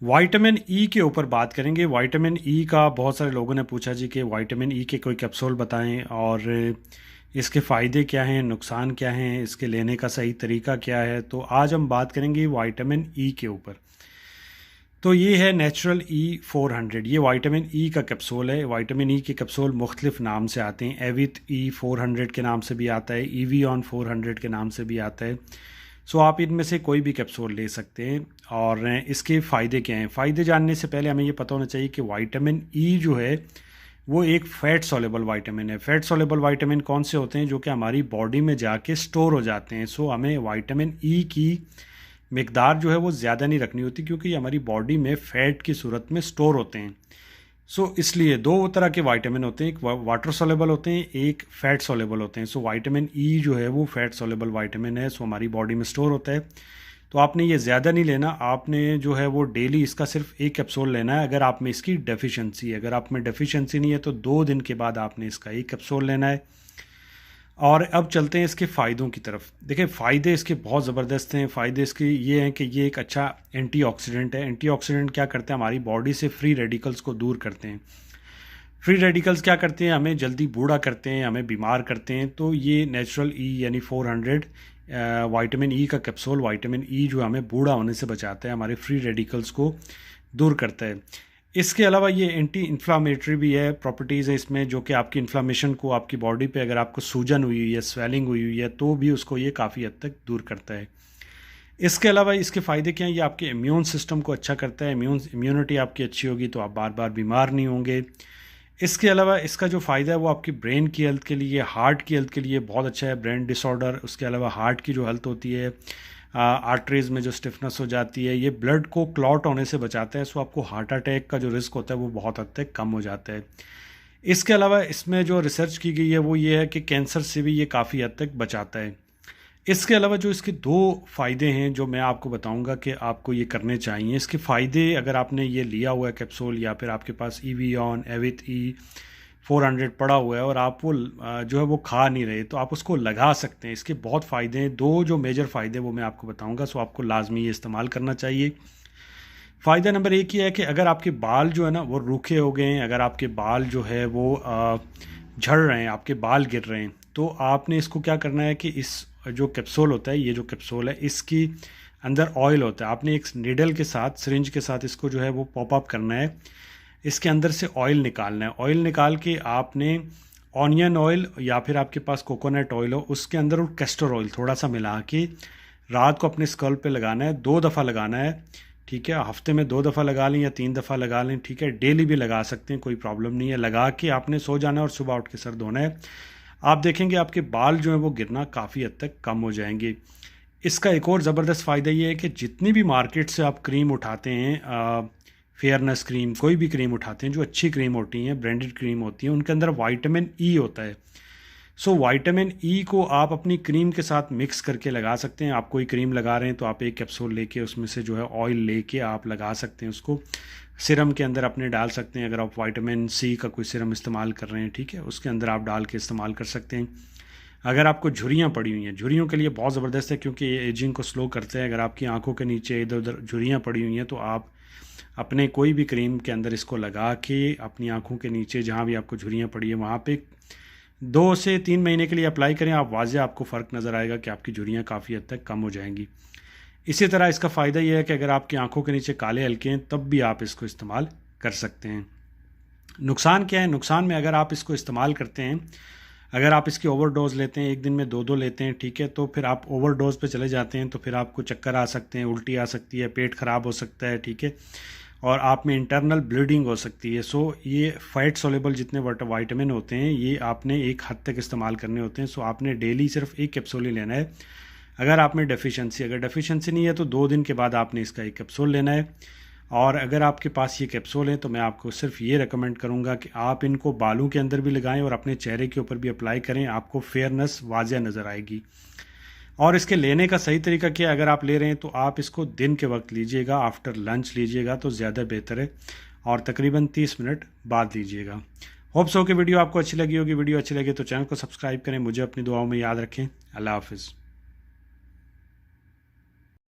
Vitamin E के ऊपर बात करेंगे। विटामिन ई का बहुत सारे लोगों ने पूछा जी कि विटामिन ई के कोई कैप्सूल बताएं और इसके फ़ायदे क्या हैं, नुकसान क्या हैं, इसके लेने का सही तरीका क्या है। तो आज हम बात करेंगे विटामिन ई के ऊपर। तो ये है नेचुरल E400। ये विटामिन ई का कैप्सूल है। विटामिन ई के कैप्सूल मुख्तलिफ नाम से आते हैं। एविथ E400 के नाम से भी आता है, EVON 400 के नाम से भी आता है। सो आप इनमें से कोई भी कैप्सूल ले सकते हैं। और इसके फ़ायदे क्या हैं? फ़ायदे जानने से पहले हमें ये पता होना चाहिए कि विटामिन ई जो है वो एक फ़ैट सॉल्युबल विटामिन है। फ़ैट सॉल्युबल विटामिन कौन से होते हैं? जो कि हमारी बॉडी में जाके स्टोर हो जाते हैं। सो हमें विटामिन ई की मिकदार जो है वो ज़्यादा नहीं रखनी होती, क्योंकि ये हमारी बॉडी में फ़ैट की सूरत में स्टोर होते हैं। सो इसलिए दो तरह के विटामिन होते हैं, एक वाटर सॉल्युबल होते हैं, एक फ़ैट सॉल्युबल होते हैं। सो विटामिन ई जो है वो फ़ैट सॉल्युबल विटामिन है। सो हमारी बॉडी में स्टोर होता है। तो आपने ये ज़्यादा नहीं लेना, आपने जो है वो डेली इसका सिर्फ एक कैप्सूल लेना है। अगर आप में इसकी डेफिशिएंसी है, अगर आप में डेफिशिएंसी नहीं है तो 2 दिन के बाद आपने इसका एक कैप्सूल लेना है। और अब चलते हैं इसके फ़ायदों की तरफ। देखिए फ़ायदे इसके बहुत ज़बरदस्त हैं। फ़ायदे इसके ये हैं कि ये एक अच्छा एंटीऑक्सीडेंट है। एंटीऑक्सीडेंट क्या करते हैं? हमारी बॉडी से फ्री रेडिकल्स को दूर करते हैं। फ्री रेडिकल्स क्या करते हैं? हमें जल्दी बूढ़ा करते हैं, हमें बीमार करते हैं। तो ये नेचुरल ई यानी 400 विटामिन ई का कैप्सूल विटामिन ई जो हमें बूढ़ा होने से बचाता है, हमारे फ्री रेडिकल्स को दूर करता है। इसके अलावा ये एंटी इन्फ्लामेटरी भी है, प्रॉपर्टीज़ है इसमें, जो कि आपकी इन्फ्लामेशन को, आपकी बॉडी पे अगर आपको सूजन हुई हुई है, स्वेलिंग हुई हुई है, तो भी उसको ये काफ़ी हद तक दूर करता है। इसके अलावा इसके फ़ायदे क्या हैं? ये आपके इम्यून सिस्टम को अच्छा करता है। इम्यूनिटी आपकी अच्छी होगी तो आप बार बार बीमार नहीं होंगे। इसके अलावा इसका जो फ़ायदा है वो आपकी ब्रेन की हेल्थ के लिए, हार्ट की हेल्थ के लिए बहुत अच्छा है। ब्रेन डिसऑर्डर, उसके अलावा हार्ट की जो हेल्थ होती है, आर्टरीज़ में जो स्टिफनेस हो जाती है, ये ब्लड को क्लॉट होने से बचाता है। सो आपको हार्ट अटैक का जो रिस्क होता है वो बहुत हद तक कम हो जाता है। इसके अलावा इसमें जो रिसर्च की गई है वो ये है कि कैंसर से भी ये काफ़ी हद तक बचाता है। इसके अलावा जो इसके 2 फ़ायदे हैं जो मैं आपको बताऊंगा कि आपको ये करने चाहिए। इसके फ़ायदे, अगर आपने ये लिया हुआ है कैप्सूल या फिर आपके पास EVON एविथ E400 पड़ा हुआ है और आप वो जो है वो खा नहीं रहे, तो आप उसको लगा सकते हैं। इसके बहुत फ़ायदे हैं। 2 जो मेजर फ़ायदे वो मैं आपको बताऊंगा। सो आपको लाजमी ये इस्तेमाल करना चाहिए। फ़ायदा नंबर 1 ये है कि अगर आपके बाल जो है ना वो रूखे हो गए हैं, अगर आपके बाल जो है वो झड़ रहे हैं, आपके बाल गिर रहे हैं, तो आपने इसको क्या करना है कि इस जो कैप्सूल होता है, ये जो कैप्सूल है इसकी अंदर ऑयल होता है। आपने एक नीडल के साथ, सिरिंज के साथ इसको जो है वो पॉप अप करना है, इसके अंदर से ऑयल निकालना है। ऑयल निकाल के आपने ऑनियन ऑयल या फिर आपके पास कोकोनट ऑयल हो, उसके अंदर और कैस्टर ऑयल थोड़ा सा मिला के रात को अपने स्कल्प पे लगाना है। 2 दफ़ा लगाना है, ठीक है। हफ्ते में 2 दफ़ा लगा लें या 3 दफ़ा लगा लें, ठीक है। डेली भी लगा सकते हैं, कोई प्रॉब्लम नहीं है। लगा के आपने सो जाना है और सुबह उठ के सर धोना है। आप देखेंगे आपके बाल जो है वो गिरना काफ़ी हद तक कम हो जाएंगे। इसका एक और ज़बरदस्त फ़ायदा ये है कि जितनी भी मार्केट से आप क्रीम उठाते हैं, फेयरनेस क्रीम, कोई भी क्रीम उठाते हैं, जो अच्छी क्रीम होती हैं, ब्रांडेड क्रीम होती हैं, उनके अंदर विटामिन ई होता है। सो विटामिन ई को आप अपनी क्रीम के साथ मिक्स करके लगा सकते हैं। आप कोई क्रीम लगा रहे हैं तो आप एक कैप्सूल लेके उसमें से जो है ऑयल लेके आप लगा सकते हैं। उसको सिरम के अंदर अपने डाल सकते हैं। अगर आप विटामिन सी का कोई सिरम इस्तेमाल कर रहे हैं, ठीक है, उसके अंदर आप डाल के इस्तेमाल कर सकते हैं। अगर आपको झुर्रियाँ पड़ी हुई हैं, झुर्रियों के लिए बहुत ज़बरदस्त है, क्योंकि ये एजिंग को स्लो करते हैं। अगर आपकी आंखों के नीचे इधर उधर झुर्रियाँ पड़ी हुई हैं तो आप अपने कोई भी क्रीम के अंदर इसको लगा के अपनी आंखों के नीचे जहाँ भी आपको झुर्रियाँ पड़ी है वहाँ पे 2 से 3 महीने के लिए अप्लाई करें। आप वाज़ेह आपको फ़र्क नज़र आएगा कि आपकी झुर्रियाँ काफ़ी हद तक कम हो जाएंगी। इसी तरह इसका फ़ायदा ये है कि अगर आपकी आंखों के नीचे काले हल्के हैं तब भी आप इसको इस्तेमाल कर सकते हैं। नुकसान क्या है? नुकसान में अगर आप इसको इस्तेमाल करते हैं, अगर आप इसकी ओवरडोज़ लेते हैं, एक दिन में 2-2 लेते हैं, ठीक है, तो फिर आप ओवरडोज़ पे चले जाते हैं, तो फिर आपको चक्कर आ सकते हैं, उल्टी आ सकती है, पेट ख़राब हो सकता है, ठीक है, और आप में इंटरनल ब्लीडिंग हो सकती है। सो ये फ़ैट सोलेबल जितने विटामिन होते हैं ये आपने एक हद तक इस्तेमाल करने होते हैं। सो आपने डेली सिर्फ एक कैप्सूल ही लेना है। अगर आप में डेफिशिएंसी, अगर डेफिशिएंसी नहीं है तो 2 दिन के बाद आपने इसका एक कैप्सूल लेना है। और अगर आपके पास ये कैप्सूल है तो मैं आपको सिर्फ ये रेकमेंड करूँगा कि आप इनको बालों के अंदर भी लगाएं और अपने चेहरे के ऊपर भी अप्लाई करें। आपको फेयरनेस वाज़ेह नज़र आएगी। और इसके लेने का सही तरीका क्या है? अगर आप ले रहे हैं तो आप इसको दिन के वक्त लीजिएगा, आफ्टर लंच लीजिएगा तो ज़्यादा बेहतर है, और तकरीबन 30 मिनट बाद लीजिएगा। होप्स हो कि वीडियो आपको अच्छी लगी होगी। वीडियो अच्छी लगी तो चैनल को सब्सक्राइब करें। मुझे अपनी दुआओं में याद रखें। अल्लाह हाफिज़।